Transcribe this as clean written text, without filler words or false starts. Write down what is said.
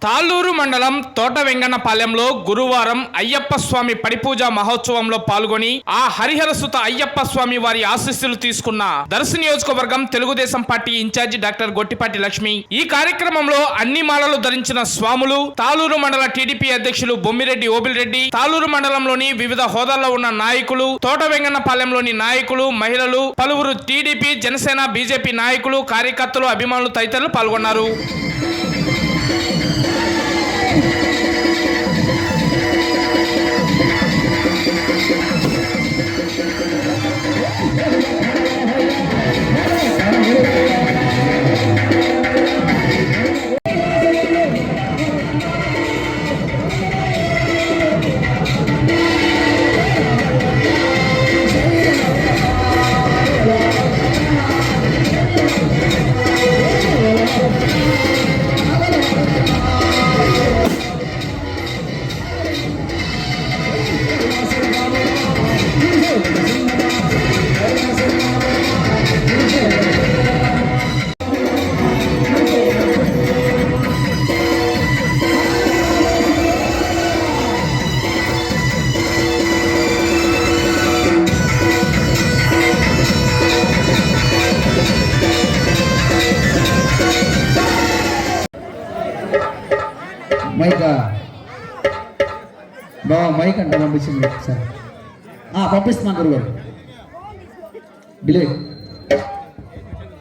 తాళ్ళూరు మండలం తోట వెంగన్నపాలెంలో గురువారం అయ్యప్ప స్వామి పడిపూజ మహోత్సవంలో పాల్గొని ఆ హరిహర సుత అయ్యప్ప స్వామి వారి ఆశీస్సులు తీసుకున్న దర్శి నియోజకవర్గం Telugu Desam party incharge doctor Gottipati Lakshmi ఈ కార్యక్రమంలో అన్ని మాలలు ధరించిన స్వాములు, తాళ్ళూరు మండల టీడీపీ అధ్యక్షులు బొమ్మిరెడ్డి ఓబిల్రెడ్డి, తాళ్ళూరు మండలంలోని వివిధ హోదాల్లో ఉన్న నాయకులు, తోట వెంగన్నపాలెంలోని నాయకులు, మహిళలు, పలువురు టీడీపీ, జనసేన, బీజేపీ నాయకులు, కార్యకర్తలు, అభిమానులు తదితరులు పాల్గొన్నారు. మైకా బాబా మైక్ అంటే పంపించింది సార్ పంపిస్తున్నాను గురుగారు డిలే